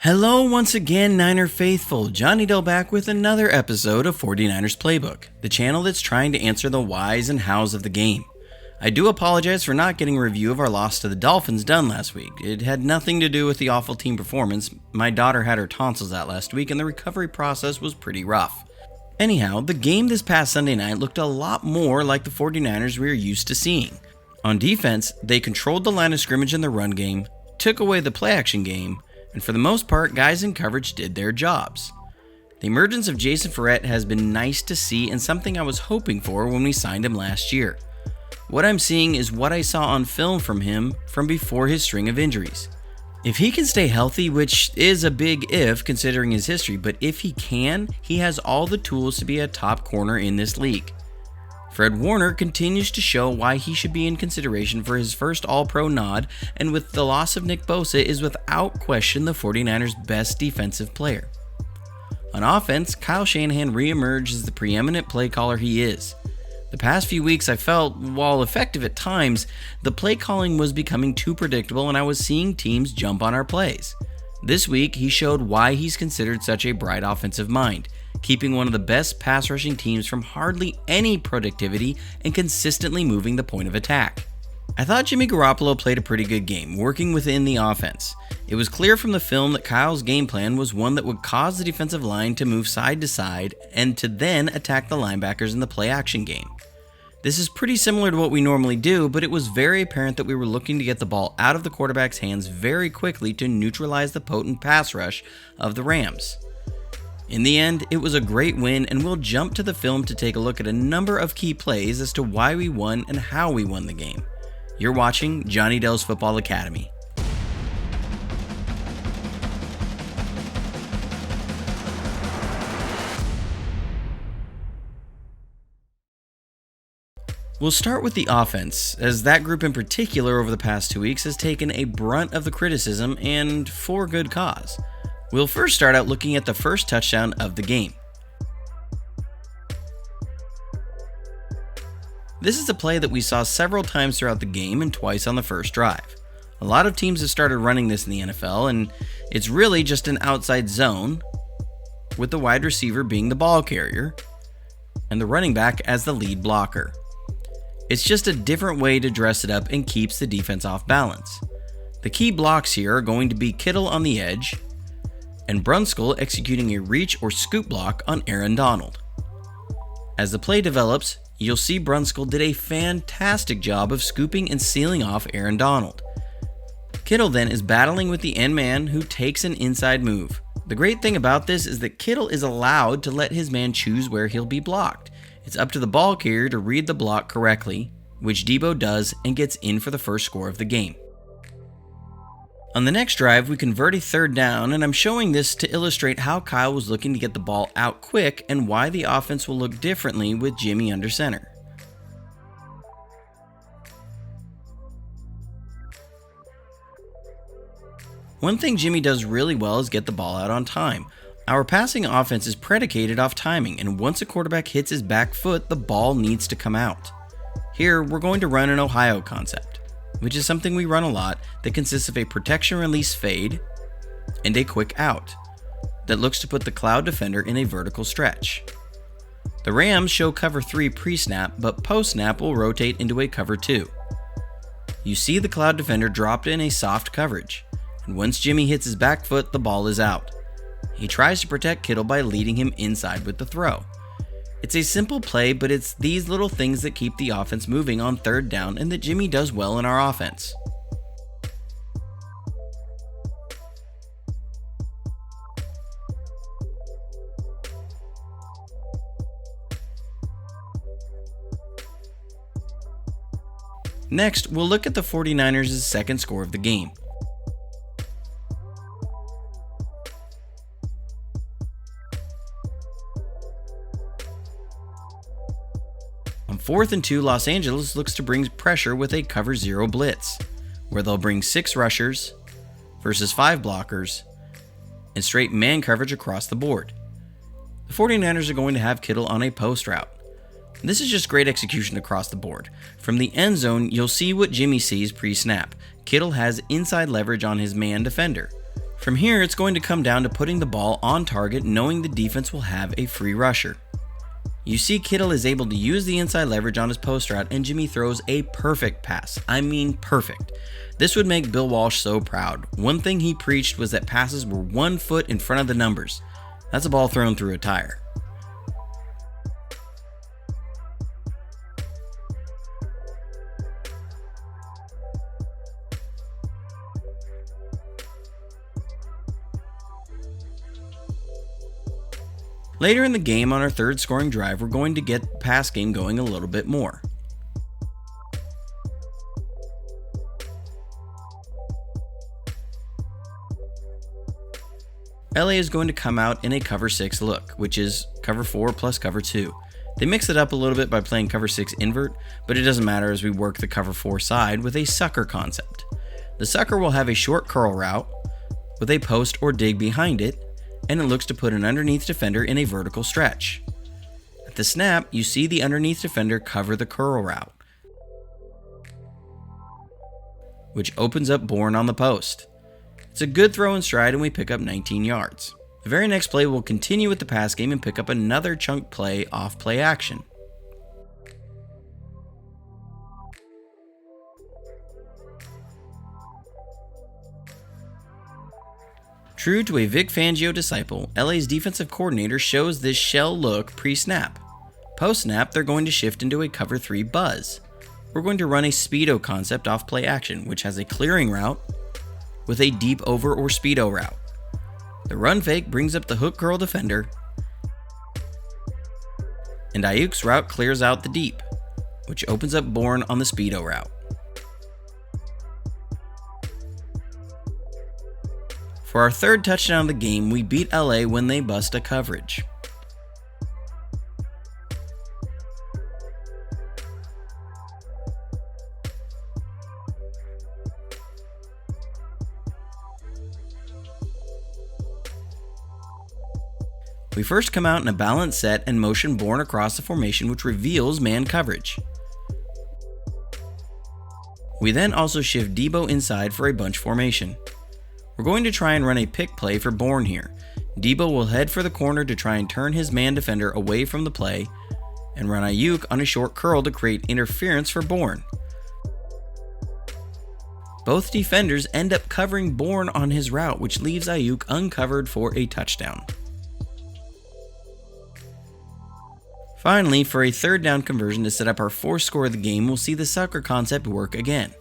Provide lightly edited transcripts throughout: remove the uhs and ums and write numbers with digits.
Hello once again, Niner Faithful. Johnny Dell back with another episode of 49ers Playbook, the channel that's trying to answer the whys and hows of the game. I do apologize for not getting a review of our loss to the Dolphins done last week. It had nothing to do with the awful team performance. My daughter had her tonsils out last week and the recovery process was pretty rough. Anyhow, the game this past Sunday night looked a lot more like the 49ers we are used to seeing. On defense, they controlled the line of scrimmage in the run game, took away the play action game, and for the most part, guys in coverage did their jobs. The emergence of Jason Verrett has been nice to see and something I was hoping for when we signed him last year. What I'm seeing is what I saw on film from him from before his string of injuries. If he can stay healthy, which is a big if considering his history, but if he can, he has all the tools to be a top corner in this league. Fred Warner continues to show why he should be in consideration for his first All-Pro nod, and with the loss of Nick Bosa is without question the 49ers' best defensive player. On offense, Kyle Shanahan reemerged as the preeminent play caller he is. The past few weeks I felt, while effective at times, the play calling was becoming too predictable and I was seeing teams jump on our plays. This week, he showed why he's considered such a bright offensive mind, keeping one of the best pass rushing teams from hardly any productivity and consistently moving the point of attack. I thought Jimmy Garoppolo played a pretty good game, working within the offense. It was clear from the film that Kyle's game plan was one that would cause the defensive line to move side to side and to then attack the linebackers in the play action game. This is pretty similar to what we normally do, but it was very apparent that we were looking to get the ball out of the quarterback's hands very quickly to neutralize the potent pass rush of the Rams. In the end, it was a great win, and we'll jump to the film to take a look at a number of key plays as to why we won and how we won the game. You're watching Johnny Dell's Football Academy. We'll start with the offense, as that group in particular over the past 2 weeks has taken a brunt of the criticism, and for good cause. We'll first start out looking at the first touchdown of the game. This is a play that we saw several times throughout the game and twice on the first drive. A lot of teams have started running this in the NFL, and it's really just an outside zone, with the wide receiver being the ball carrier, and the running back as the lead blocker. It's just a different way to dress it up and keeps the defense off balance. The key blocks here are going to be Kittle on the edge, and Brunskill executing a reach or scoop block on Aaron Donald. As the play develops, you'll see Brunskill did a fantastic job of scooping and sealing off Aaron Donald. Kittle then is battling with the end man who takes an inside move. The great thing about this is that Kittle is allowed to let his man choose where he'll be blocked. It's up to the ball carrier to read the block correctly, which Debo does and gets in for the first score of the game. On the next drive, we convert a third down, and I'm showing this to illustrate how Kyle was looking to get the ball out quick and why the offense will look differently with Jimmy under center. One thing Jimmy does really well is get the ball out on time. Our passing offense is predicated off timing, and once a quarterback hits his back foot, the ball needs to come out. Here, we're going to run an Ohio concept, which is something we run a lot that consists of a protection release fade and a quick out that looks to put the cloud defender in a vertical stretch. The Rams show cover 3 pre-snap, but post-snap will rotate into a cover 2. You see the cloud defender dropped in a soft coverage, and once Jimmy hits his back foot, the ball is out. He tries to protect Kittle by leading him inside with the throw. It's a simple play, but it's these little things that keep the offense moving on third down and that Jimmy does well in our offense. Next, we'll look at the 49ers' second score of the game. On 4th and 2, Los Angeles looks to bring pressure with a cover 0 blitz, where they'll bring 6 rushers versus 5 blockers and straight man coverage across the board. The 49ers are going to have Kittle on a post route. This is just great execution across the board. From the end zone, you'll see what Jimmy sees pre-snap. Kittle has inside leverage on his man defender. From here, it's going to come down to putting the ball on target, knowing the defense will have a free rusher. You see Kittle is able to use the inside leverage on his post route, and Jimmy throws a perfect pass. I mean perfect. This would make Bill Walsh so proud. One thing he preached was that passes were 1 foot in front of the numbers. That's a ball thrown through a tire. Later in the game, on our third scoring drive, we're going to get the pass game going a little bit more. LA is going to come out in a cover 6 look, which is cover 4 plus cover 2. They mix it up a little bit by playing cover 6 invert, but it doesn't matter as we work the cover 4 side with a sucker concept. The sucker will have a short curl route with a post or dig behind it, and it looks to put an underneath defender in a vertical stretch. At the snap, you see the underneath defender cover the curl route, which opens up Bourne on the post. It's a good throw and stride, and we pick up 19 yards. The very next play we'll continue with the pass game and pick up another chunk play off play action. True to a Vic Fangio disciple, LA's defensive coordinator shows this shell look pre-snap. Post-snap, they're going to shift into a cover 3 buzz. We're going to run a speedo concept off play action, which has a clearing route with a deep over or speedo route. The run fake brings up the hook curl defender, and Ayuk's route clears out the deep, which opens up Bourne on the speedo route. For our third touchdown of the game, we beat LA when they bust a coverage. We first come out in a balanced set and motion Bourne across the formation, which reveals man coverage. We then also shift Debo inside for a bunch formation. We're going to try and run a pick play for Bourne here. Debo will head for the corner to try and turn his man defender away from the play, and run Ayuk on a short curl to create interference for Bourne. Both defenders end up covering Bourne on his route, which leaves Ayuk uncovered for a touchdown. Finally, for a third down conversion to set up our fourth score of the game, we'll see the sucker concept work again.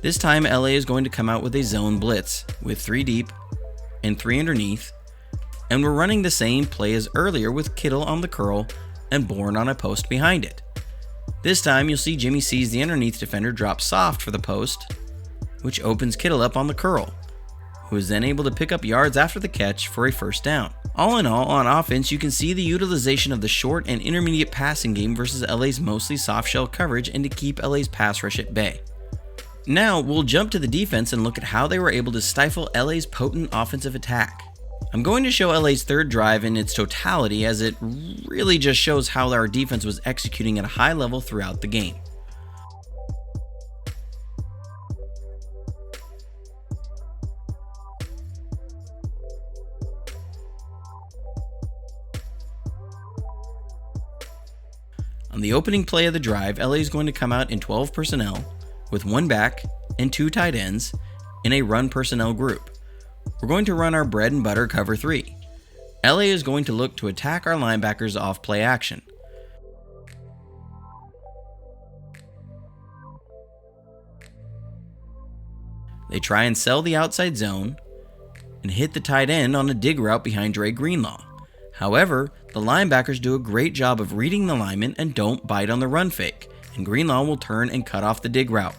This time, LA is going to come out with a zone blitz with 3 deep and 3 underneath, and we're running the same play as earlier with Kittle on the curl and Bourne on a post behind it. This time, you'll see Jimmy sees the underneath defender drop soft for the post, which opens Kittle up on the curl, who is then able to pick up yards after the catch for a first down. All in all, on offense, you can see the utilization of the short and intermediate passing game versus LA's mostly soft shell coverage and to keep LA's pass rush at bay. Now, we'll jump to the defense and look at how they were able to stifle LA's potent offensive attack. I'm going to show LA's third drive in its totality, as it really just shows how our defense was executing at a high level throughout the game. On the opening play of the drive, LA is going to come out in 12 personnel with 1 back and 2 tight ends in a run personnel group. We're going to run our bread and butter cover 3. LA is going to look to attack our linebackers off play action. They try and sell the outside zone and hit the tight end on a dig route behind Dre Greenlaw. However, the linebackers do a great job of reading the lineman and don't bite on the run fake, and Greenlaw will turn and cut off the dig route.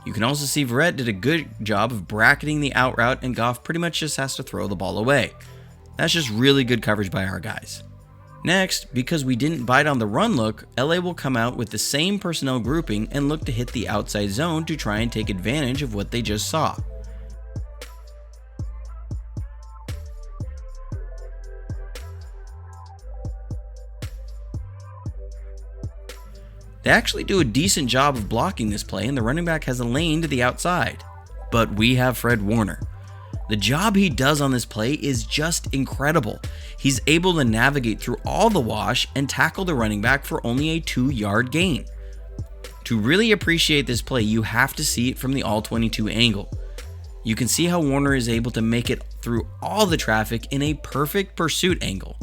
You can also see Verrett did a good job of bracketing the out route, and Goff pretty much just has to throw the ball away. That's just really good coverage by our guys. Next, because we didn't bite on the run look, LA will come out with the same personnel grouping and look to hit the outside zone to try and take advantage of what they just saw. They actually do a decent job of blocking this play, and the running back has a lane to the outside. But we have Fred Warner. The job he does on this play is just incredible. He's able to navigate through all the wash and tackle the running back for only a 2-yard gain. To really appreciate this play, you have to see it from the all-22 angle. You can see how Warner is able to make it through all the traffic in a perfect pursuit angle.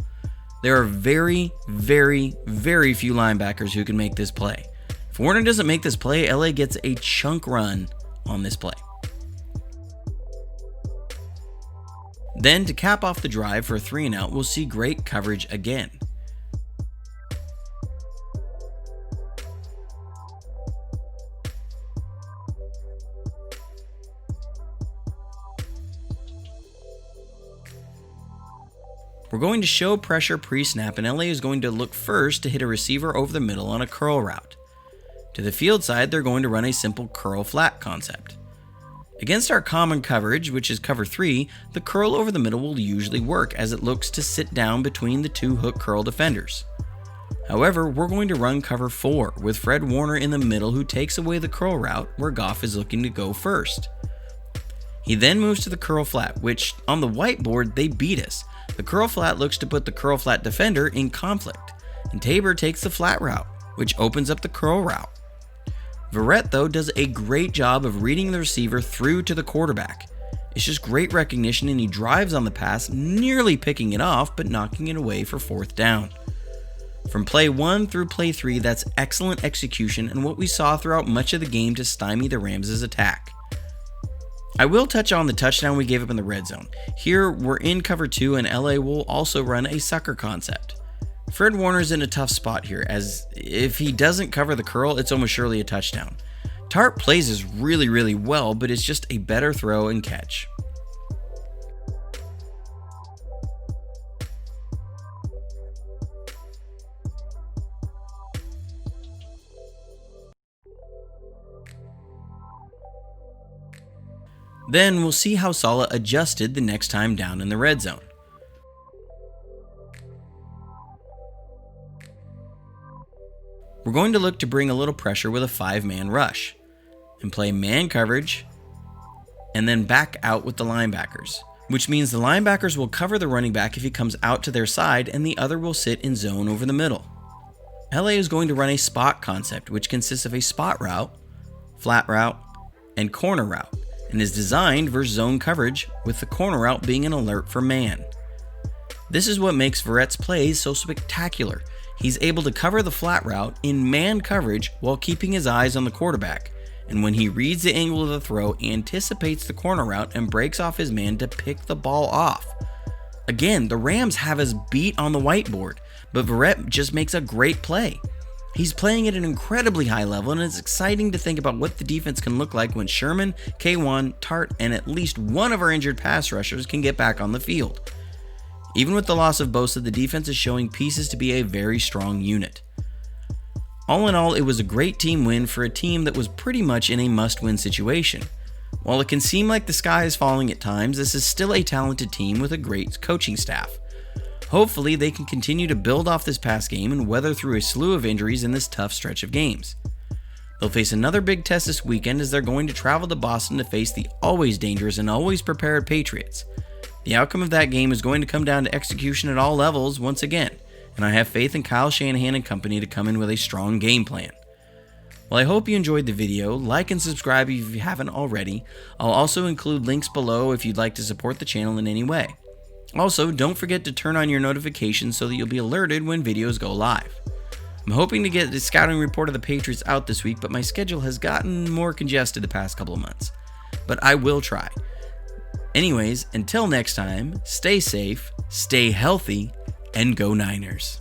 There are very, very, very few linebackers who can make this play. If Warner doesn't make this play, LA gets a chunk run on this play. Then, to cap off the drive for a 3-and-out, we'll see great coverage again. We're going to show pressure pre-snap, and LA is going to look first to hit a receiver over the middle on a curl route. To the field side, they're going to run a simple curl flat concept. Against our common coverage, which is cover 3, the curl over the middle will usually work as it looks to sit down between the 2 hook curl defenders. However, we're going to run cover 4 with Fred Warner in the middle, who takes away the curl route where Goff is looking to go first. He then moves to the curl flat, which on the whiteboard they beat us. The curl flat looks to put the curl flat defender in conflict, and Tabor takes the flat route, which opens up the curl route. Verrett, though, does a great job of reading the receiver through to the quarterback. It's just great recognition, and he drives on the pass, nearly picking it off, but knocking it away for 4th down. From play 1 through play 3, that's excellent execution and what we saw throughout much of the game to stymie the Rams' attack. I will touch on the touchdown we gave up in the red zone. Here, we're in cover 2, and LA will also run a sucker concept. Fred Warner's in a tough spot here, as if he doesn't cover the curl, it's almost surely a touchdown. Tart plays this really well, but it's just a better throw and catch. Then we'll see how Saleh adjusted the next time down in the red zone. We're going to look to bring a little pressure with a 5-man rush, and play man coverage, and then back out with the linebackers, which means the linebackers will cover the running back if he comes out to their side, and the other will sit in zone over the middle. LA is going to run a spot concept, which consists of a spot route, flat route, and corner route, and is designed versus zone coverage, with the corner route being an alert for man. This is what makes Verrett's plays so spectacular. He's able to cover the flat route in man coverage while keeping his eyes on the quarterback, and when he reads the angle of the throw, anticipates the corner route and breaks off his man to pick the ball off. Again, the Rams have us beat on the whiteboard, but Verrett just makes a great play. He's playing at an incredibly high level, and it's exciting to think about what the defense can look like when Sherman, K1, Tart, and at least one of our injured pass rushers can get back on the field. Even with the loss of Bosa, the defense is showing pieces to be a very strong unit. All in all, it was a great team win for a team that was pretty much in a must-win situation. While it can seem like the sky is falling at times, this is still a talented team with a great coaching staff. Hopefully, they can continue to build off this past game and weather through a slew of injuries in this tough stretch of games. They'll face another big test this weekend as they're going to travel to Boston to face the always dangerous and always prepared Patriots. The outcome of that game is going to come down to execution at all levels once again, and I have faith in Kyle Shanahan and company to come in with a strong game plan. Well, I hope you enjoyed the video. Like and subscribe if you haven't already. I'll also include links below if you'd like to support the channel in any way. Also, don't forget to turn on your notifications so that you'll be alerted when videos go live. I'm hoping to get the scouting report of the Patriots out this week, but my schedule has gotten more congested the past couple of months. But I will try. Anyways, until next time, stay safe, stay healthy, and go Niners.